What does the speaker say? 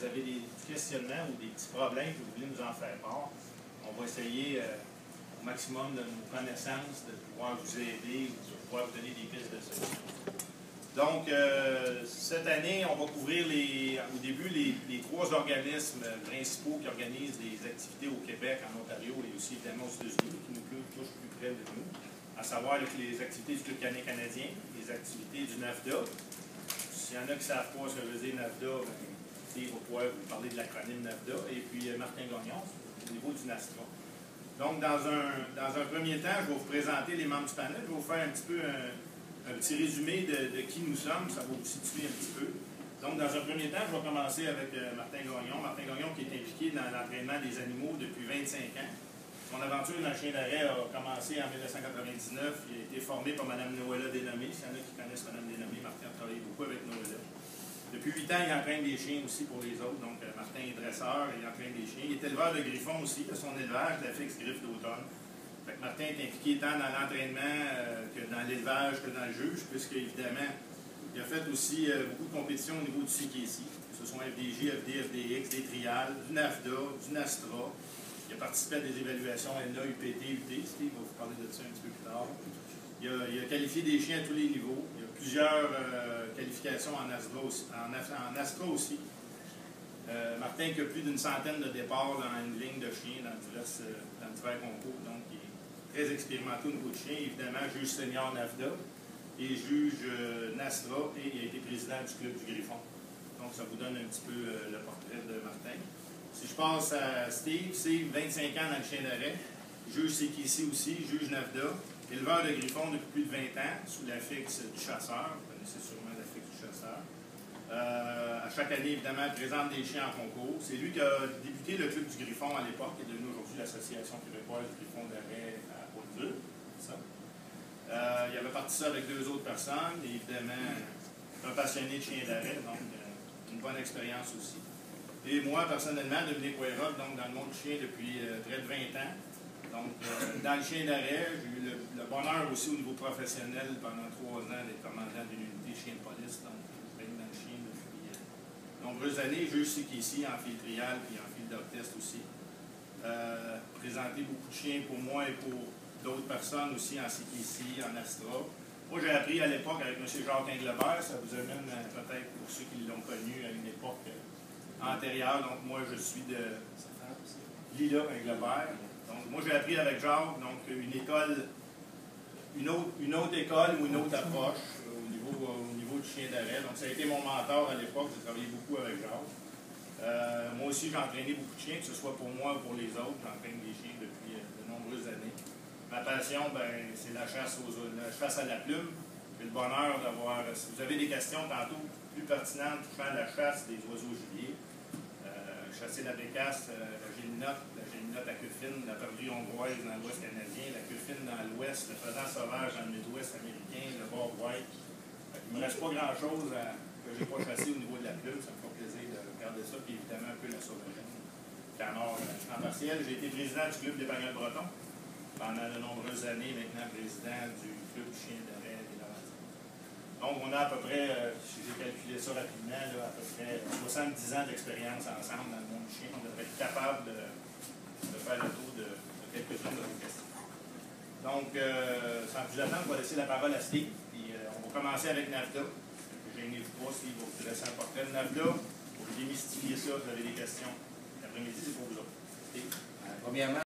vous avez des questionnements ou des petits problèmes que vous voulez nous en faire part, on va essayer au maximum de nos connaissances de pouvoir vous aider ou de pouvoir vous donner des pistes de solutions. Donc, cette année, on va couvrir au début les 3 organismes principaux qui organisent des activités au Québec, en Ontario et aussi évidemment aux États-Unis, qui nous touchent plus près de nous, à savoir les activités du Club canadien, les activités du NAFDA. S'il y en a qui ne savent pas ce que veut dire NAFDA, Steve va pouvoir vous parler de l'acronyme NAFDA, et puis Martin Gagnon, au niveau du NASTRA. Donc, dans un premier temps, je vais vous présenter les membres du panel. Je vais vous faire un petit peu un petit résumé de qui nous sommes, ça va vous situer un petit peu. Donc, dans un premier temps, je vais commencer avec Martin Gagnon. Martin Gagnon qui est impliqué dans l'entraînement des animaux depuis 25 ans. Son aventure dans le chien d'arrêt a commencé en 1999. Il a été formé par Mme Noëlla Dénommé. S'il y en a qui connaissent Mme Dénommé, Martin a travaillé beaucoup avec Noëlla. Depuis 8 ans, il entraîne des chiens aussi pour les autres. Donc, Martin est dresseur et il entraîne des chiens. Il est éleveur de griffons aussi, de son élevage, la fixe griffe d'automne. Martin est impliqué tant dans l'entraînement que dans l'élevage, que dans le juge, puisque, évidemment, il a fait aussi beaucoup de compétitions au niveau du CKC, que ce soit FDJ, FD, FDX, des trials, du NAFDA, du NASTRA. Il a participé à des évaluations LNA, UPT, UT. Steve va vous parler de ça un petit peu plus tard. Il a qualifié des chiens à tous les niveaux. Il y a plusieurs qualifications en ASTRA aussi. Martin qui a plus d'une centaine de départs dans une ligne de chiens dans divers concours. Donc, il est très expérimenté au niveau de chien. Évidemment, juge senior NAFDA et juge NASTRA, et il a été président du Club du Griffon. Donc, ça vous donne un petit peu le portrait de Martin. Si je passe à Steve, 25 ans dans le chien d'arrêt, juge CKC aussi, juge NAFDA, éleveur de griffons depuis plus de 20 ans, sous la fixe du chasseur. Vous connaissez sûrement la fixe du chasseur. À chaque année, évidemment, il présente des chiens en concours. C'est lui qui a débuté le Club du Griffon à l'époque, qui est devenu aujourd'hui l'Association québécoise du Griffon d'arrêt à Haute-Ville. Il avait parti ça avec 2 autres personnes, et évidemment, un passionné de chiens d'arrêt, donc une bonne expérience aussi. Et moi, personnellement, Dominique Weyrock, donc dans le monde du chien depuis près de 20 ans. Donc, dans le chien d'arrêt, j'ai eu le bonheur aussi au niveau professionnel pendant 3 ans d'être commandant d'une unité chien de police. Donc, je baigne dans le chien depuis de nombreuses années. Je suis ici en fil trial et en fil dog test aussi. Présenter beaucoup de chiens pour moi et pour d'autres personnes aussi en CKC, en Astra. Moi, j'ai appris à l'époque avec M. Jacques Englebert. Ça vous amène peut-être pour ceux qui l'ont connu à une époque antérieure. Donc, moi, je suis de Lila Englebert. Donc, moi, j'ai appris avec Jacques, donc une école, une autre école ou une autre approche au niveau du chien d'arrêt. Donc, ça a été mon mentor à l'époque. J'ai travaillé beaucoup avec Jacques. Moi aussi, j'ai entraîné beaucoup de chiens, que ce soit pour moi ou pour les autres. J'entraîne des chiens depuis de nombreuses années. Ma passion, c'est la chasse à la plume. J'ai le bonheur d'avoir, si vous avez des questions tantôt plus pertinentes touchant la chasse des oiseaux gibiers, chasser la bécasse, la gélinotte à queue fine, la perdrix hongroise dans l'ouest canadien, la queue fine dans l'ouest, le faisan sauvage dans le Midwest américain, le bob white. Il ne me reste pas grand-chose que je n'ai pas chassé au niveau de la plume. Ça me fait plaisir de regarder ça, puis évidemment un peu la sauvagine. Canard en partiel. J'ai été président du Club d'Épagnols Breton pendant de nombreuses années, maintenant président du Club du chien d'arrêt des Laurentides. Donc, on a à peu près, si j'ai calculé ça rapidement, là, à peu près 70 ans d'expérience ensemble dans le monde du chien. On devrait être capable de faire le tour de quelques-unes de vos questions. Donc, sans plus attendre, on va laisser la parole à Steve. Puis, on va commencer avec NAFDA. Gênez-vous pas, Steve va vous dresser un portrait de NAFDA. Pour démystifier ça, vous avez des questions. L'après-midi, c'est pour vous autres. Steve. Premièrement,